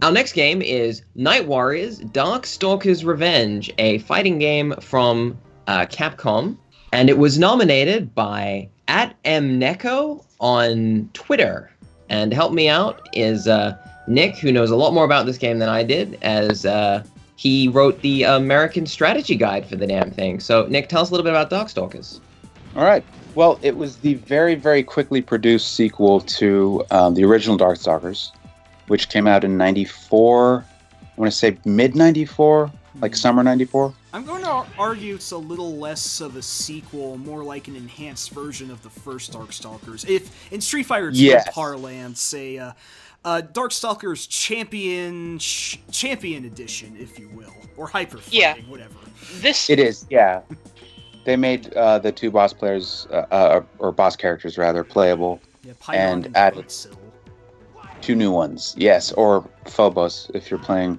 Our next game is Night Warriors Darkstalkers Revenge, a fighting game from Capcom. And it was nominated by @mneko on Twitter. And to help me out is Nick, who knows a lot more about this game than I did, as he wrote the American strategy guide for the damn thing. So, Nick, tell us a little bit about Darkstalkers. All right. Well, it was the very, very quickly produced sequel to the original Darkstalkers, which came out in 94. I want to say mid-94, like summer 94. I'm going to argue it's a little less of a sequel, more like an enhanced version of the first Darkstalkers. If in Street Fighter 2 parlance, say Darkstalkers Champion Edition, if you will, or Hyper Fighting, whatever. It is, yeah. They made the two boss players, or boss characters rather, playable, and added two new ones. Yes, or Phobos if you're playing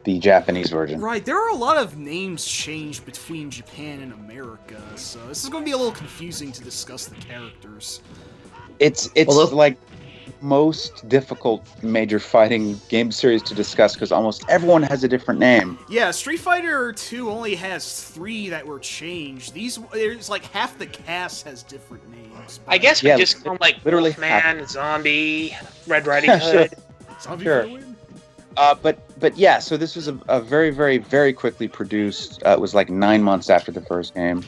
the Japanese version. Right, there are a lot of names changed between Japan and America, so this is going to be a little confusing to discuss the characters. It's like most difficult major fighting game series to discuss because almost everyone has a different name. Yeah, Street Fighter 2 only has 3 that were changed. There's like half the cast has different names. I guess we just call them like literally Wolfman, Zombie, Red Riding Hood. Zombie sure. But yeah, so this was a very, very, very quickly produced. It was like 9 months after the first game.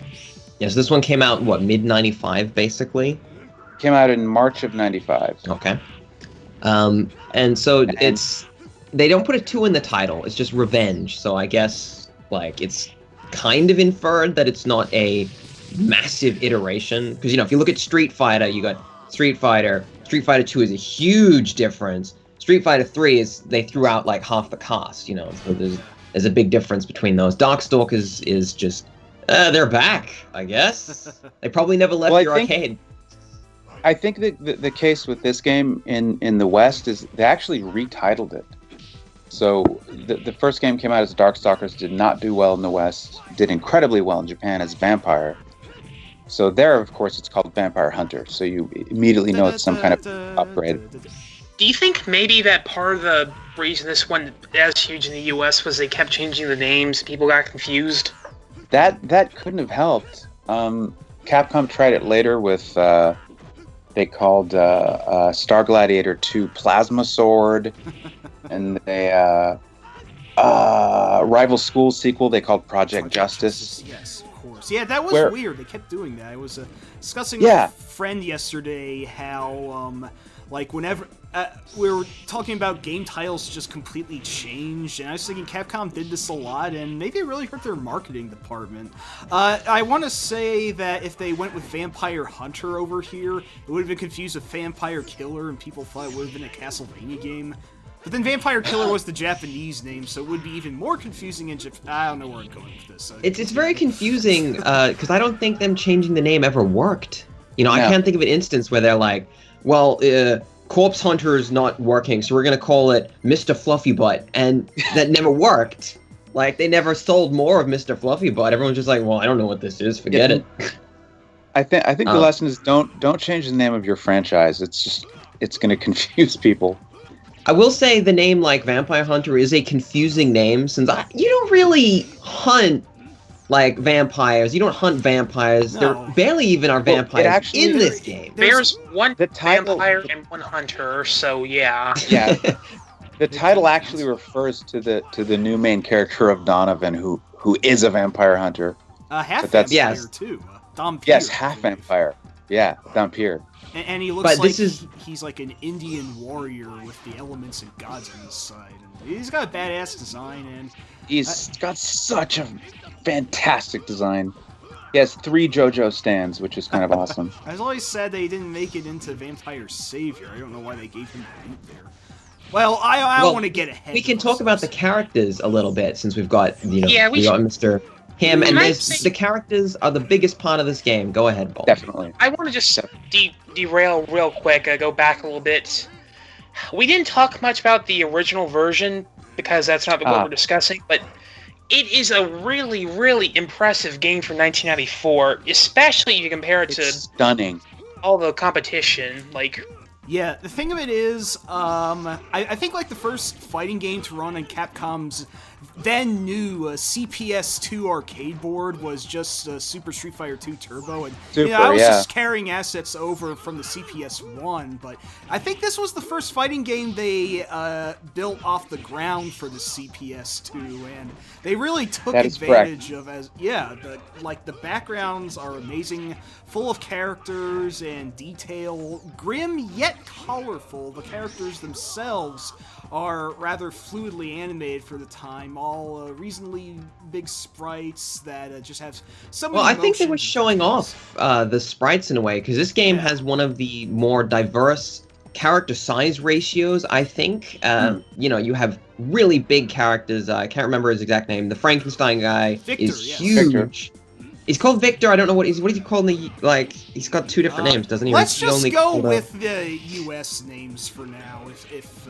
Yes, this one came out, mid-95, basically? Came out in March of 95. Okay. And so they don't put a 2 in the title, it's just Revenge, so I guess, it's kind of inferred that it's not a massive iteration, because, if you look at Street Fighter, you got Street Fighter 2 is a huge difference, Street Fighter 3 they threw out, half the cast, so there's a big difference between those. Darkstalkers is just, they're back, I guess. They probably never left your arcade. I think that the case with this game in the West is they actually retitled it. So the first game came out as Darkstalkers, did not do well in the West, did incredibly well in Japan as Vampire. So there, of course, it's called Vampire Hunter. So you immediately know it's some kind of upgrade. Do you think maybe that part of the reason this one is huge in the US was they kept changing the names, people got confused? That couldn't have helped. Capcom tried it later with... they called Star Gladiator 2 Plasma Sword, and they Rival School sequel they called Project Justice. Yes, of course. Yeah, that was weird. They kept doing that. I was discussing with a friend yesterday how, whenever we were talking about game titles just completely changed, and I was thinking Capcom did this a lot, and maybe it really hurt their marketing department. I want to say that if they went with Vampire Hunter over here, it would have been confused with Vampire Killer, and people thought it would have been a Castlevania game. But then Vampire Killer was the Japanese name, so it would be even more confusing in Japan. I don't know where I'm going with this. It's very confusing, because I don't think them changing the name ever worked. I can't think of an instance where they're like, well, Corpse Hunter is not working, so we're going to call it Mr. Fluffy Butt, and that never worked. They never sold more of Mr. Fluffy Butt. Everyone's just like, well, I don't know what this is, forget it. I think the lesson is don't change the name of your franchise. It's going to confuse people. I will say the name Vampire Hunter is a confusing name, since you don't really hunt vampires. You don't hunt vampires. No. There barely even are vampires in this game. There's one vampire and one hunter, so yeah. Yeah. The title actually refers to the new main character of Donovan, who is a vampire hunter. Half vampire too. Dhampir. Yes, half vampire. Yeah, Dhampir. And he looks he's like an Indian warrior with the elements and gods on his side. And he's got a badass design, and he's got such a fantastic design. He has 3 JoJo stands, which is kind of awesome. I was always sad they didn't make it into Vampire Savior. I don't know why they gave him the boot there. Well, I want to get ahead. We can talk about the characters a little bit, since we've got we got Mr. Him, and the characters are the biggest part of this game. Go ahead, Bob. Definitely. I want to just derail real quick, go back a little bit. We didn't talk much about the original version, because that's not what we're discussing, but it is a really, really impressive game from 1994, especially if you compare it to stunning. all the competition. Yeah, the thing of it is, I think like the first fighting game to run on Capcom's then new CPS2 arcade board was just Super Street Fighter 2 Turbo, and I was just carrying assets over from the CPS1, but I think this was the first fighting game they built off the ground for the CPS2, and they really took advantage of the backgrounds are amazing, full of characters and detail, grim yet colorful. The characters themselves are rather fluidly animated for the time, all reasonably big sprites that just have so many I think they were showing off the sprites in a way, because this game has one of the more diverse character size ratios, I think. You have really big characters. I can't remember his exact name. The Frankenstein guy is huge. Victor. He's called Victor. I don't know what is he called in the, he's got two different names, doesn't he? Let's just go with the US names for now, if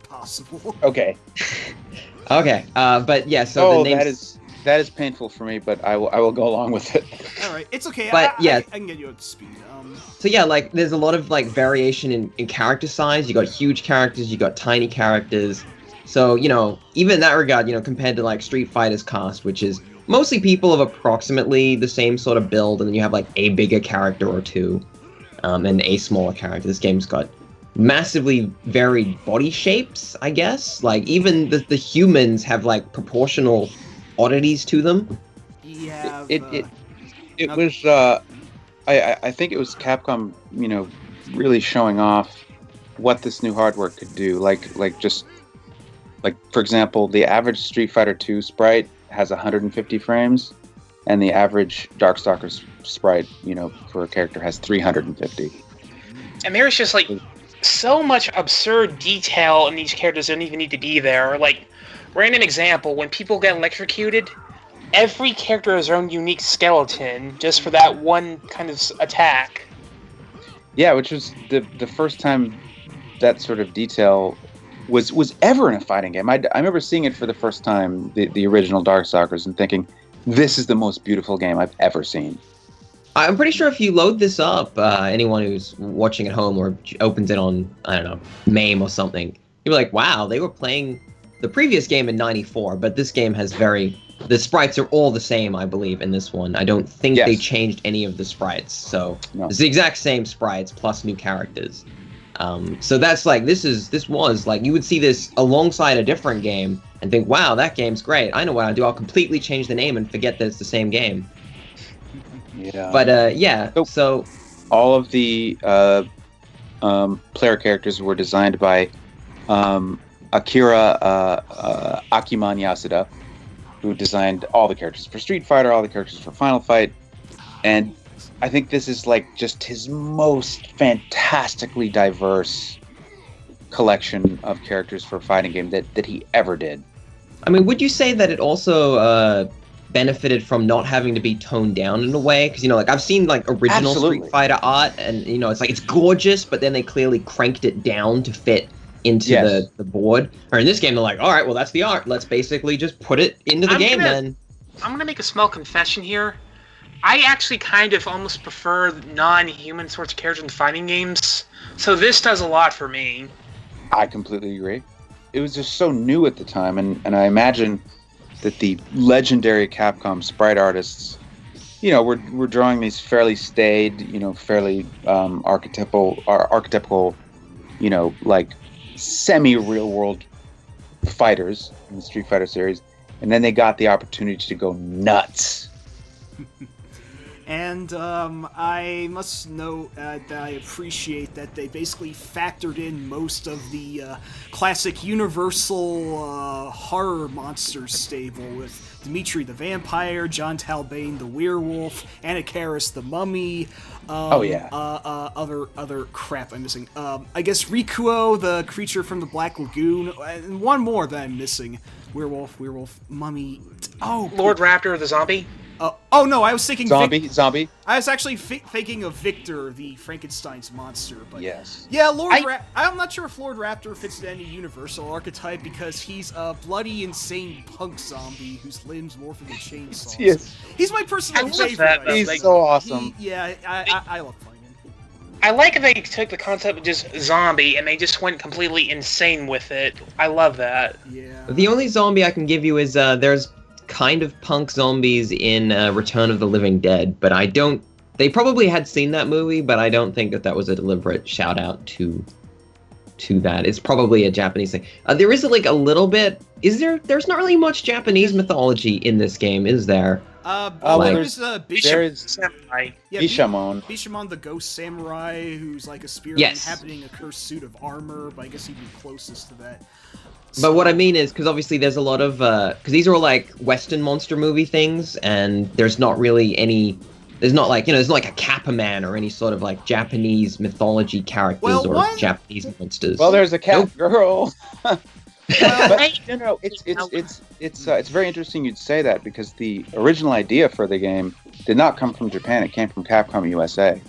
possible. Okay. Okay. But yeah, so the names... that is painful for me, but I will go along with it. All right, it's okay. But I can get you up to speed. So yeah, there's a lot of variation in character size. You got huge characters, you got tiny characters. So even in that regard, compared to Street Fighter's cast, which is mostly people of approximately the same sort of build, and then you have a bigger character or two, and a smaller character. This game's got massively varied body shapes, I guess. Even the humans have proportional oddities to them. Yeah. It was I think it was Capcom, really showing off what this new hardware could do. For example, the average Street Fighter 2 sprite has 150 frames, and the average Darkstalkers sprite, for a character has 350. And there's just so much absurd detail in these characters that don't even need to be there. Random example, when people get electrocuted, every character has their own unique skeleton just for that one kind of attack. Yeah, which was the first time that sort of detail was ever in a fighting game. I remember seeing it for the first time, the original Darkstalkers, and thinking, this is the most beautiful game I've ever seen. I'm pretty sure if you load this up, anyone who's watching at home or opens it on, I don't know, MAME or something, you're like, wow, they were playing the previous game in '94, but this game has the sprites are all the same, I believe, in this one. I don't think they changed any of the sprites, so it's the exact same sprites plus new characters. So that's this was you would see this alongside a different game and think, wow, that game's great. I know what I'll do. I'll completely change the name and forget that it's the same game. Yeah. But so all of the player characters were designed by Akira Akiman Yasuda, who designed all the characters for Street Fighter, all the characters for Final Fight, and I think this is just his most fantastically diverse collection of characters for a fighting game that he ever did. I mean, would you say that it also benefited from not having to be toned down in a way? Because I've seen original Street Fighter art, and it's gorgeous, but then they clearly cranked it down to fit into the board. Or in this game, they're like, all right, well, that's the art. Let's basically just put it into the game then. I'm gonna make a small confession here. I actually kind of almost prefer non-human sorts of characters in fighting games, so this does a lot for me. I completely agree. It was just so new at the time, and I imagine that the legendary Capcom sprite artists, were drawing these fairly staid, fairly archetypical, semi-real world fighters in the Street Fighter series, and then they got the opportunity to go nuts. And I must note that I appreciate that they basically factored in most of the classic Universal horror monster stable with Dimitri the Vampire, John Talbane the Werewolf, Anakaris the Mummy. Other crap I'm missing. I guess Rikuo, the creature from the Black Lagoon, and one more that I'm missing. Werewolf, Mummy. Oh, Lord Raptor the zombie. No, I was thinking zombie. I was actually thinking of Victor, the Frankenstein's monster. But yes. Yeah, I'm not sure if Lord Raptor fits into any Universal archetype because he's a bloody, insane punk zombie whose limbs morph into chainsaws. Yes. He's my personal favorite. He's so awesome. I love playing him. I like they took the concept of just zombie and they just went completely insane with it. I love that. Yeah. The only zombie I can give you is there's kind of punk zombies in Return of the Living Dead, but I don't. They probably had seen that movie, but I don't think that was a deliberate shout out to that. It's probably a Japanese thing. There is like a little bit. Is there? There's not really much Japanese mythology in this game, is there? There's Samurai. Yeah, Bishamon. Bishamon, the ghost samurai, who's like a spirit inhabiting a cursed suit of armor, but I guess he'd be closest to that. But what I mean is, because obviously there's a lot of, because these are all like Western monster movie things, and there's not really any, there's not like, there's not like a Kappa Man or any sort of like Japanese mythology characters or Japanese monsters. Well, there's a cat girl. Well, No, it's very interesting you'd say that, because the original idea for the game did not come from Japan. It came from Capcom USA.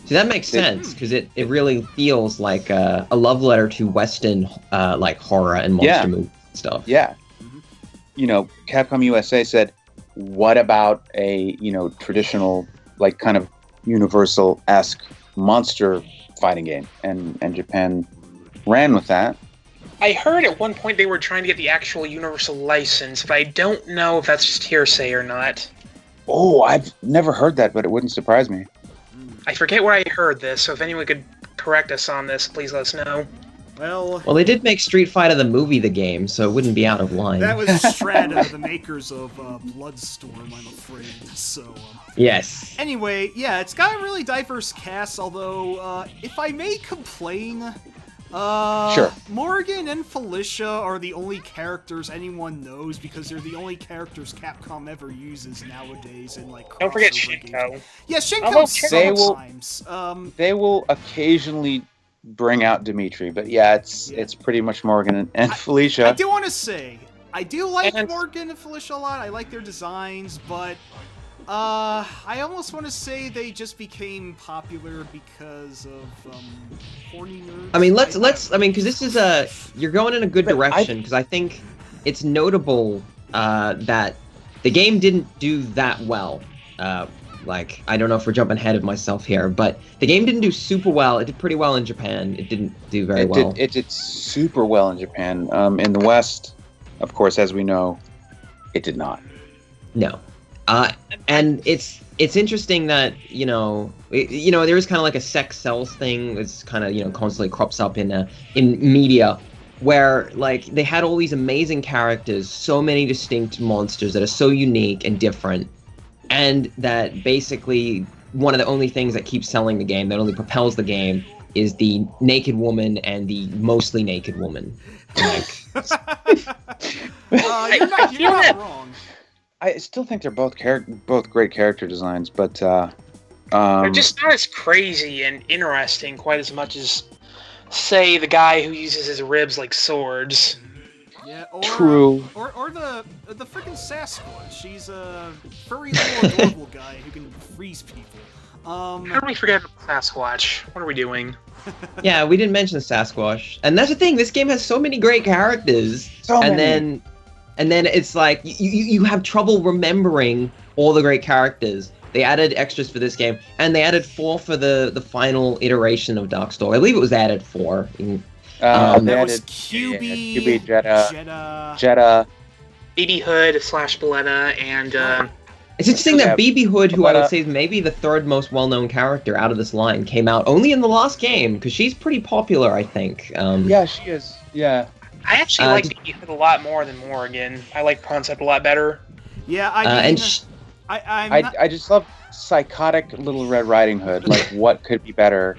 See, that makes sense, because it really feels like a love letter to Western like horror and monster movie stuff. Yeah. Capcom USA said, what about a, traditional, like, kind of Universal-esque monster fighting game? And Japan ran with that. I heard at one point they were trying to get the actual Universal license, but I don't know if that's just hearsay or not. Oh, I've never heard that, but it wouldn't surprise me. I forget where I heard this, so if anyone could correct us on this, please let us know. Well, they did make Street Fighter the movie the game, so it wouldn't be out of line. That was Strata, the makers of Bloodstorm, I'm afraid. So. Yes. Anyway, yeah, it's got a really diverse cast. Although, if I may complain, sure. Morgan and Felicia are the only characters anyone knows, because they're the only characters Capcom ever uses nowadays in like. Don't forget crossover Shinko. games. Yeah, Shinko sometimes. They will occasionally bring out Dimitri, but it's pretty much Morgan and Felicia. I do want to say, I do like Morgan and Felicia a lot. I like their designs, but I almost want to say they just became popular because of horny nerds. I mean, let's because this is you're going in a good direction, because I think it's notable that the game didn't do that well. Like, I don't know if we're jumping ahead of myself here, but the game didn't do super well. It did pretty well in Japan. It didn't do very well. It did super well in Japan. In the West, of course, as we know, it did not. No. And it's interesting that, there is kind of like a sex sells thing. It's kind of, constantly crops up in media, where, like, they had all these amazing characters, so many distinct monsters that are so unique and different, and that basically one of the only things that keeps selling the game, that only propels the game, is the naked woman and the mostly naked woman. Like, you're not wrong. I still think they're both great character designs, but they're just not as crazy and interesting quite as much as, say, the guy who uses his ribs like swords. Yeah, true. Or the freaking Sasquatch. She's a furry little adorable guy who can freeze people. How did we forget about Sasquatch? What are we doing? Yeah, we didn't mention Sasquatch, and that's the thing. This game has so many great characters, and then it's like you have trouble remembering all the great characters. They added extras for this game, and they added 4 for the final iteration of Darkstalkers. I believe it was added 4. There was QB, Jetta, BB Hood / Balletta, and it's interesting that BB Hood, who I would say is maybe the 3rd most well-known character out of this line, came out only in the last game, because she's pretty popular, I think. Yeah, she is. Yeah. I actually like BB Hood a lot more than Morgan. I like Concept a lot better. Yeah, I just love psychotic Little Red Riding Hood. Like, what could be better?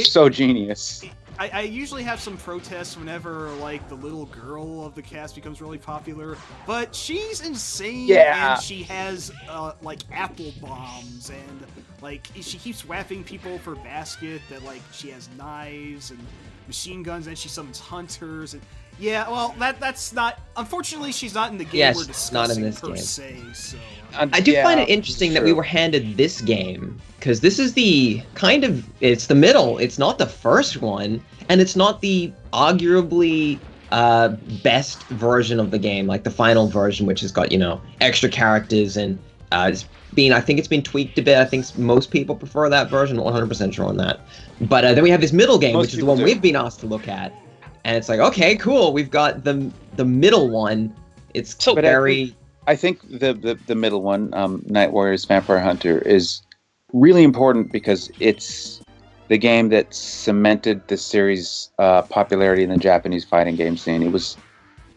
So genius. I usually have some protests whenever, like, the little girl of the cast becomes really popular, but she's insane, and she has, like, apple bombs, and, like, she keeps whapping people for basket, that, like, she has knives and machine guns, and she summons hunters, and, yeah, well, that's not, unfortunately, she's not in the game we're discussing not in this per game. se, so. I do find it interesting that we were handed this game, because this is it's the middle. It's not the first one, and it's not the arguably best version of the game, like the final version, which has got, extra characters and I think it's been tweaked a bit. I think most people prefer that version. I'm not 100% sure on that. But then we have this middle game, which is the one we've been asked to look at. And it's like, okay, cool. We've got the middle one. It's so very... I think the middle one, Night Warriors Vampire Hunter, is really important because it's the game that cemented the series' popularity in the Japanese fighting game scene. It was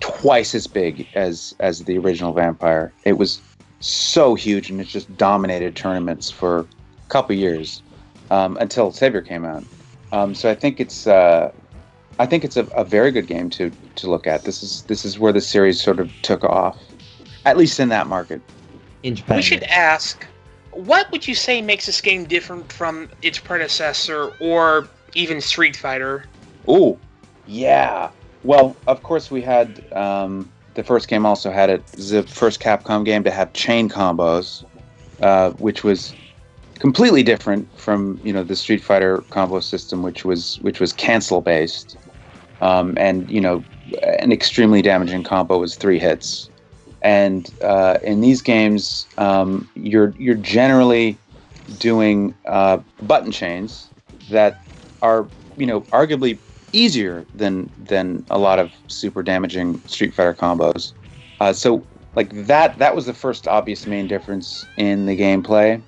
twice as big as the original Vampire. It was so huge, and it just dominated tournaments for a couple years until Savior came out. So I think it's a very good game to look at. This is where the series sort of took off, at least in that market. In Japan. We should ask, what would you say makes this game different from its predecessor or even Street Fighter? Oh, yeah. Well, of course we had the first game also had it. It was the first Capcom game to have chain combos, which was completely different from the Street Fighter combo system, which was cancel based, and an extremely damaging combo was 3 hits. And in these games, you're generally doing button chains that are arguably easier than a lot of super damaging Street Fighter combos. So like that was the first obvious main difference in the gameplay,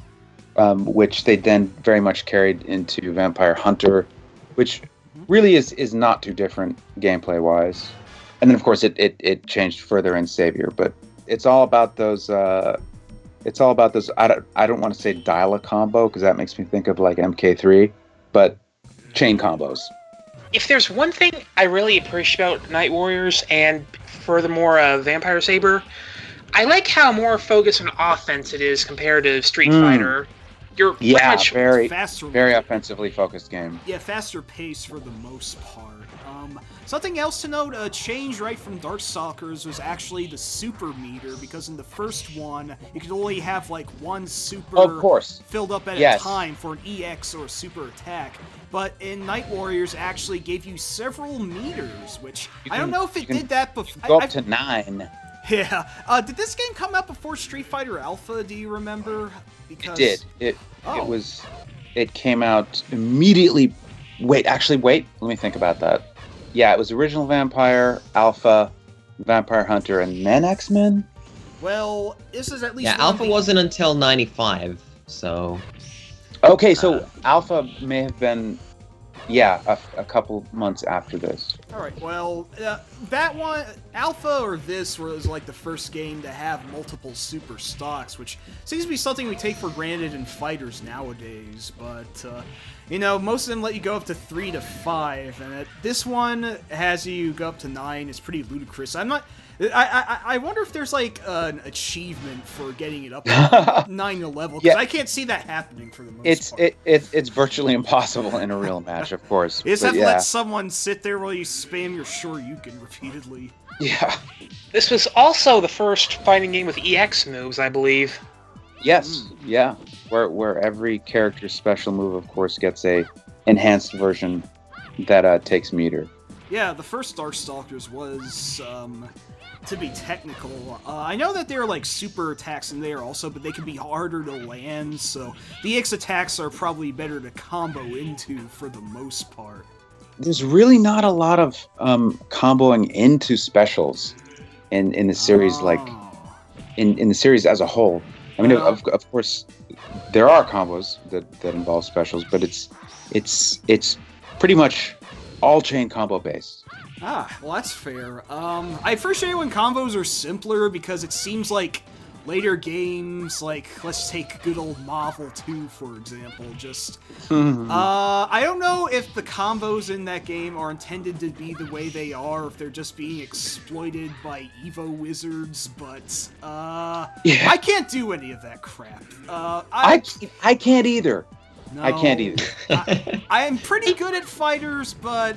which they then very much carried into Vampire Hunter, which really is not too different gameplay wise. And then of course it changed further in Savior, but it's all about those. I don't want to say dial a combo because that makes me think of like MK3, but chain combos. If there's one thing I really appreciate about Night Warriors and furthermore Vampire Saber, I like how more focused on offense it is compared to Street Fighter. You're much very faster, very offensively focused game. Yeah, faster pace for the most part. Something else to note, a change right from Darkstalkers was actually the super meter, because in the first one, you could only have like one super filled up at a time for an EX or a super attack. But in Night Warriors, actually gave you several meters, which I don't know if it did that before. Go up to 9. Yeah. Did this game come out before Street Fighter Alpha? Do you remember? Because it did. It came out immediately. Wait. Let me think about that. Yeah, it was original Vampire, Alpha, Vampire Hunter, and then X-Men? Well, this is at least... Yeah, Alpha wasn't until 95, so... Okay, so Alpha may have been, a couple months after this. Alright, well, that one, Alpha or this was like the first game to have multiple super stocks, which seems to be something we take for granted in fighters nowadays, but... most of them let you go up to 3 to 5, and this one has you go up to 9. It's pretty ludicrous. I wonder if there's like an achievement for getting it up to 9 to level, because I can't see that happening for the most part. It's virtually impossible in a real match, of course. You just have to let someone sit there while you spam your Shoryuken repeatedly. Yeah. This was also the first fighting game with EX moves, I believe. Yes, yeah. Where every character's special move, of course, gets a enhanced version that takes meter. Yeah, the first Darkstalkers was, to be technical, I know that there are like super attacks in there also, but they can be harder to land, so the EX attacks are probably better to combo into for the most part. There's really not a lot of comboing into specials in the series, like in the series as a whole. I mean, of course, there are combos that involve specials, but it's pretty much all chain combo based. Well, that's fair. I appreciate when combos are simpler, because it seems like later games, like, let's take good old Marvel 2, for example, just... I don't know if the combos in that game are intended to be the way they are, if they're just being exploited by Evo wizards, but, I can't do any of that crap. I can't either. No, I can't either. I am pretty good at fighters, but,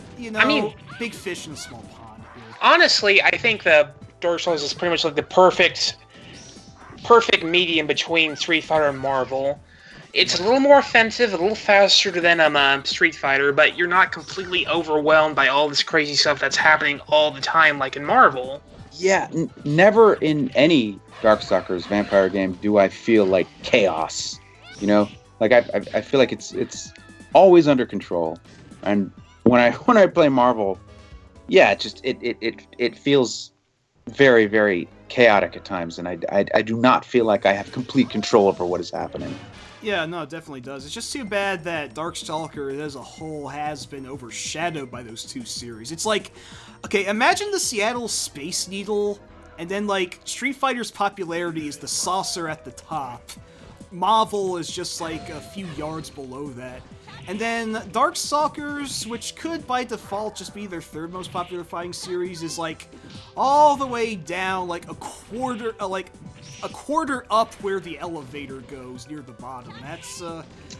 big fish in a small pond here. Honestly, I think the Dark Souls is pretty much like the perfect medium between Street Fighter and Marvel. It's a little more offensive, a little faster than Street Fighter, but you're not completely overwhelmed by all this crazy stuff that's happening all the time, like in Marvel. Yeah, never in any Darkstalkers vampire game do I feel like chaos. You know, like I feel like it's always under control. And when I play Marvel, yeah, it feels very, very chaotic at times, and I do not feel like I have complete control over what is happening. Yeah, no, it definitely does. It's just too bad that Darkstalkers as a whole has been overshadowed by those two series. It's like, okay, imagine the Seattle Space Needle, and then, like, Street Fighter's popularity is the saucer at the top. Marvel is just, like, a few yards below that. And then Darkstalkers, which could by default just be their third most popular fighting series, is like all the way down, like a quarter up where the elevator goes near the bottom.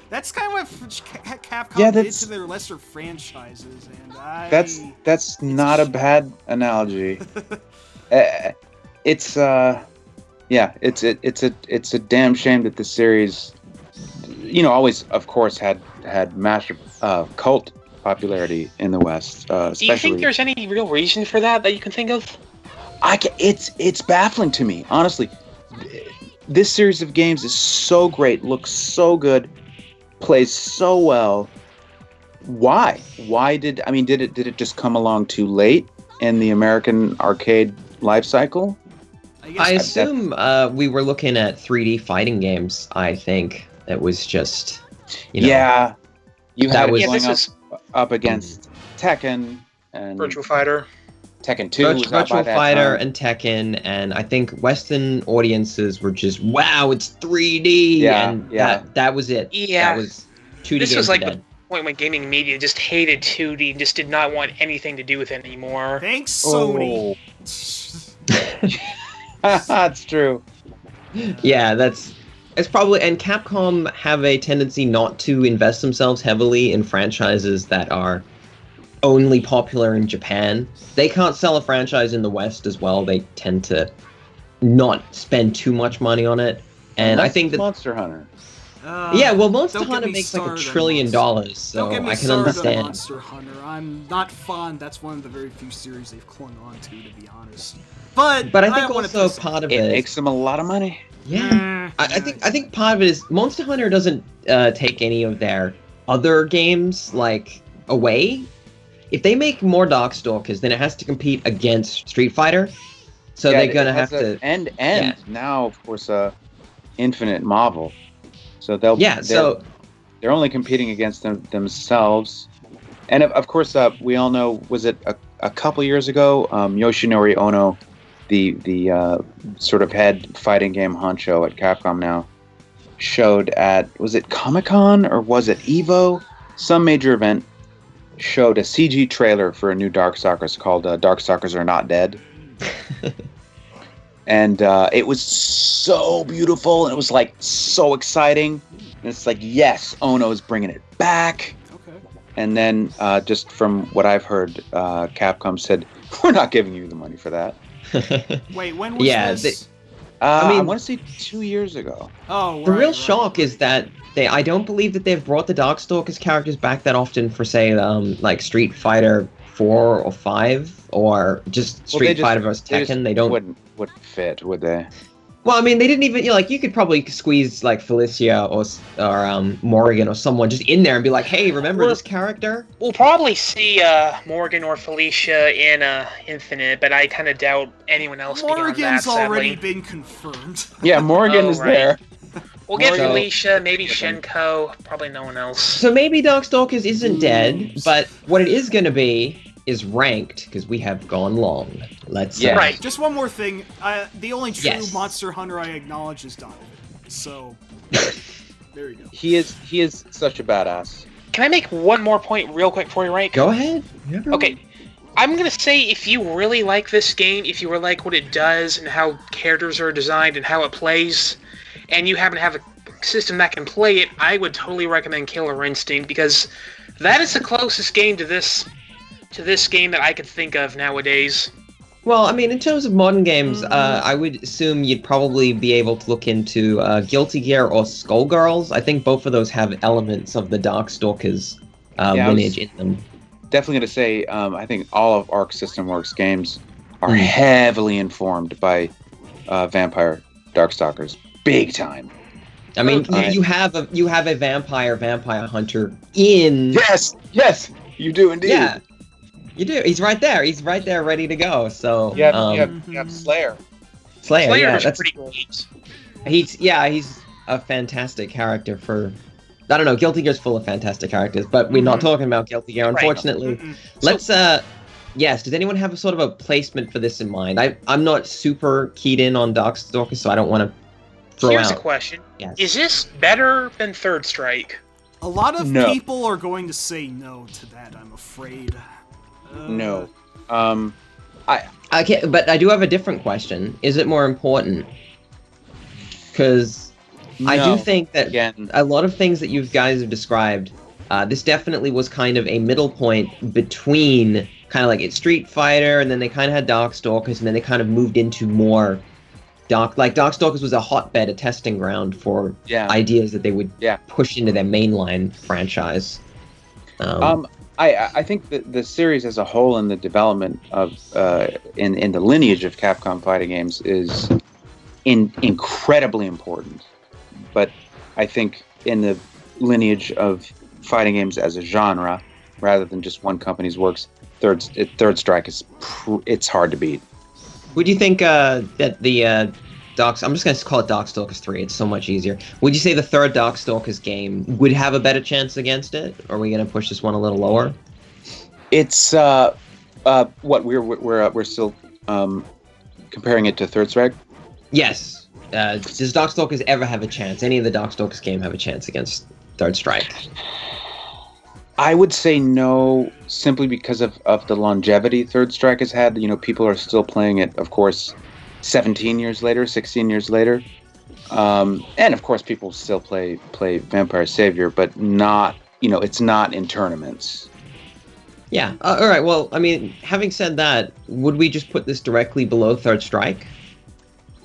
That's kind of what Capcom did to their lesser franchises, and that's not a bad analogy. It's a damn shame that the series, you know, always of course had master cult popularity in the West. Especially. Do you think there's any real reason for that you can think of? It's baffling to me, honestly. This series of games is so great, looks so good, plays so well. Why? Did it just come along too late in the American arcade life cycle? I assume we were looking at 3D fighting games. I think it was just, you know. Yeah, you had was up against Tekken and Virtua Fighter. Tekken 2 Virtua Fighter and Tekken, and I think Western audiences were just, wow, it's 3D, that was it. Yeah, that was 2D. This was like the point when gaming media just hated 2D and just did not want anything to do with it anymore. Thanks, Sony. That's true. Yeah, it's probably, and Capcom have a tendency not to invest themselves heavily in franchises that are only popular in Japan. They can't sell a franchise in the West as well. They tend to not spend too much money on it. And I think that Monster Hunter. Monster Hunter makes like $1 trillion, so I can understand. Monster Hunter. I'm not fond. That's one of the very few series they've clung on to be honest. But I think also part of it makes them a lot of money. Yeah, I think part of it is Monster Hunter doesn't take any of their other games like away. If they make more Darkstalkers, then it has to compete against Street Fighter. So they're gonna have to now, of course, Infinite Marvel. So they're only competing against themselves. And of course, we all know, was it a couple years ago, Yoshinori Ono, the sort of head fighting game honcho at Capcom now, showed at, was it Comic-Con or was it EVO? Some major event, showed a CG trailer for a new Darkstalkers called Darkstalkers Are Not Dead. And it was so beautiful, and it was like so exciting. And it's like, yes, Ono's bringing it back. Okay. And then just from what I've heard, Capcom said, we're not giving you the money for that. Wait, when was this? I want to say 2 years ago. Oh, the real shock is that I don't believe that they've brought the Darkstalkers characters back that often for, say, like Street Fighter 4 or 5, or just Street Fighter vs. Tekken. They don't wouldn't fit, would they? Well, I mean, they didn't even, you could probably squeeze like Felicia or Morrigan or someone just in there and be like, hey, remember this character? We'll probably see Morrigan or Felicia in Infinite, but I kind of doubt anyone else beyond that, Morrigan's already sadly. been confirmed. Yeah, Morrigan is there. We'll get Felicia, maybe Shenko, probably no one else. So maybe Darkstalkers isn't dead, but what it is going to be is ranked, because we have gone long. Let's right. Just one more thing. The only true Monster Hunter I acknowledge is Donovan. So there you go. He is such a badass. Can I make one more point real quick before you rank? Go ahead. Okay. I'm going to say, if you really like this game, if you like what it does and how characters are designed and how it plays, and you happen to have a system that can play it, I would totally recommend Killer Instinct, because that is the closest game to this game that I could think of nowadays. Well, I mean, in terms of modern games, I would assume you'd probably be able to look into Guilty Gear or Skullgirls. I think both of those have elements of the Darkstalkers lineage in them. Definitely going to say, I think all of Arc System Works games are heavily informed by Vampire Darkstalkers, big time. I mean, you have a vampire hunter in. Yes, you do indeed. Yeah. You do. He's right there. He's right there, ready to go. So you have Slayer. Slayer, yeah, that's pretty great. He's a fantastic character for. I don't know. Guilty Gear's full of fantastic characters, but we're not talking about Guilty Gear, unfortunately. Right. Let's. Yes. Does anyone have a sort of a placement for this in mind? I'm not super keyed in on Darkstalkers, so I don't want to throw Here's out. a question: Yes. Is this better than Third Strike? A lot of people are going to say no to that, I'm afraid. No. I can't, but I do have a different question. Is it more important? Because I do think that a lot of things that you guys have described, this definitely was kind of a middle point between kind of like it's Street Fighter, and then they kind of had Darkstalkers, and then they kind of moved into more Darkstalkers was a hotbed, a testing ground for ideas that they would push into their mainline franchise. I think that the series as a whole in the development of in the lineage of Capcom fighting games is incredibly important. But I think in the lineage of fighting games as a genre, rather than just one company's works, Third Strike it's hard to beat. Would you think that the I'm just going to call it Darkstalkers 3. It's so much easier. Would you say the third Darkstalkers game would have a better chance against it? Or are we going to push this one a little lower? It's what we're still comparing it to Third Strike. Yes. Does Darkstalkers ever have a chance? Any of the Darkstalkers game have a chance against Third Strike? I would say no, simply because of the longevity Third Strike has had. You know, people are still playing it, of course, 17 years later, 16 years later. And of course people still play Vampire Savior, but not, it's not in tournaments. Yeah. All right. Well, I mean, having said that, would we just put this directly below Third Strike?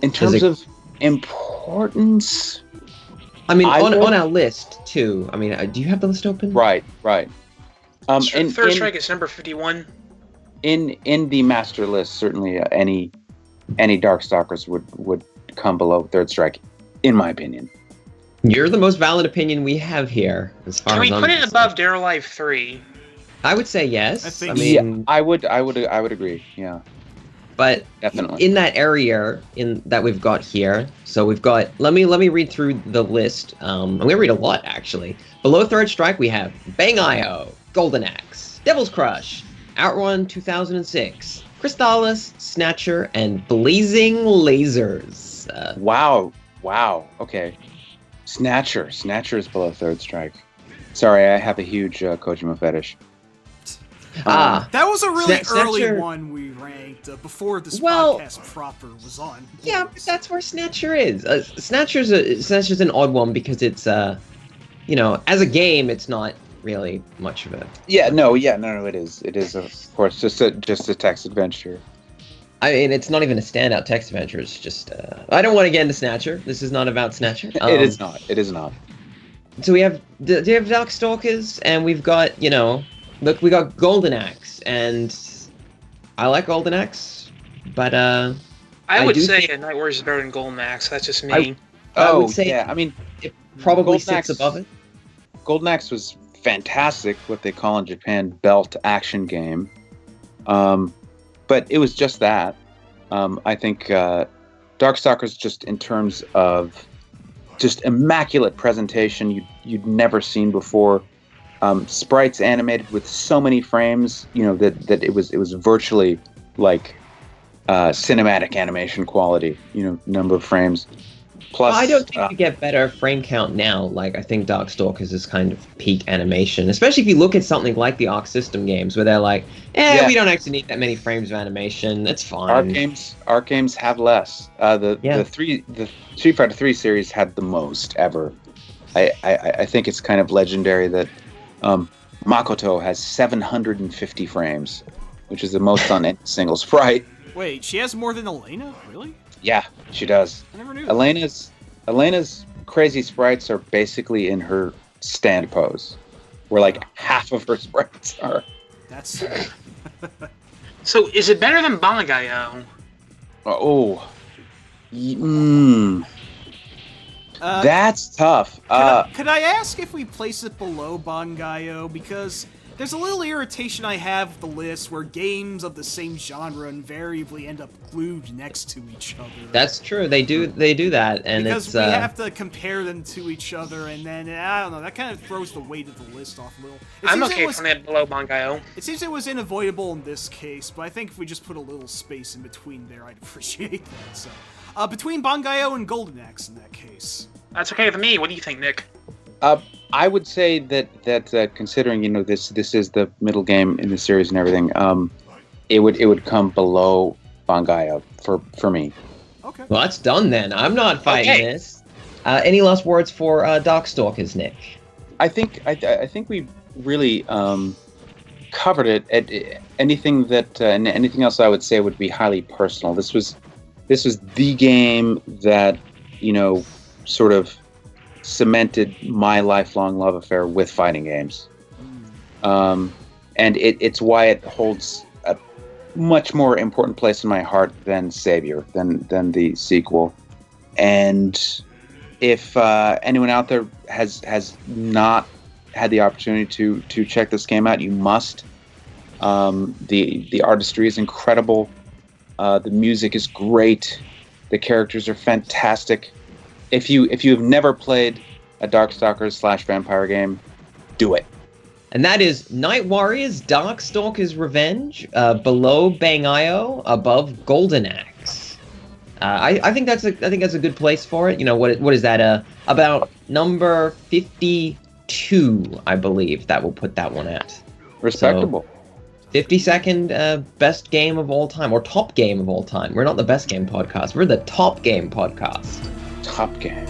In terms of importance? I mean, on our list, too. I mean, do you have the list open? Right. Third Strike is number 51. In the master list, certainly any Darkstalkers would come below Third Strike, in my opinion. You're the most valid opinion we have here, as far as Can we put it above Dare Life 3? I would say yes. I mean, I would agree. Yeah. But definitely in that area that we've got here, so we've got. Let me read through the list. I'm gonna read a lot actually. Below Third Strike, we have Bang.io, Golden Axe, Devil's Crush, Outrun 2006, Crystallis, Snatcher, and Blazing Lasers. Wow. Okay. Snatcher is below Third Strike. Sorry, I have a huge Kojima fetish. That was a really early one we ranked before this podcast proper was on. Yeah, but that's where Snatcher is. Snatcher's an odd one because it's as a game, it's not really much of a. No, it is. It is, of course, just a text adventure. I mean, it's not even a standout text adventure. It's just. I don't want to get into Snatcher. This is not about Snatcher. It is not. So we have Darkstalkers, and we've got look, we got Golden Axe, and I like Golden Axe, but I would say Night Warriors is better than Golden Axe. That's just me. I would say yeah. I mean, it probably sits above it. Golden Axe was fantastic, what they call in Japan belt action game, but it was just that. I think Darkstalkers, just in terms of just immaculate presentation you'd never seen before. Sprites animated with so many frames, that it was virtually like cinematic animation quality, number of frames. Plus, I don't think you get better frame count now. Like, I think Darkstalkers is kind of peak animation, especially if you look at something like the Arc System games, where they're like, we don't actually need that many frames of animation. That's fine. Arc games have less. The Street Fighter 3 series had the most ever. I think it's kind of legendary that Makoto has 750 frames, which is the most on any single sprite. Wait, she has more than Elena? Really? Yeah, she does. I never knew. Elena's crazy sprites are basically in her stand pose, where like half of her sprites are. That's. So, is it better than Bangayo? That's tough. Could I ask if we place it below Bangayo? Because there's a little irritation I have with the list where games of the same genre invariably end up glued next to each other. That's true. They do that, and because we have to compare them to each other, and then I don't know. That kind of throws the weight of the list off a little. I'm okay from it below Bangayo. It seems it was unavoidable in this case, but I think if we just put a little space in between there, I'd appreciate that. So, between Bangayo and Golden Axe in that case. That's okay with me. What do you think, Nick? I would say that considering this is the middle game in the series and everything, it would come below Bangayo for me. Okay. Well, that's done then. I'm not fighting this. Any last words for Darkstalkers, Nick? I think we really covered it. Anything that and anything else I would say would be highly personal. This was the game that sort of cemented my lifelong love affair with fighting games, and it's why it holds a much more important place in my heart than Savior, than the sequel. And if anyone out there has not had the opportunity to check this game out, you must. The artistry is incredible. The music is great. The characters are fantastic. If you have never played a Darkstalkers / vampire game, do it. And that is Night Warriors Darkstalkers Revenge, below Bangayo, above Golden Axe. I think that's a good place for it. What is that? About number 52, I believe that will put that one at. Respectable. So, 52nd best game of all time, or top game of all time. We're not the best game podcast. We're the top game podcast. Top game.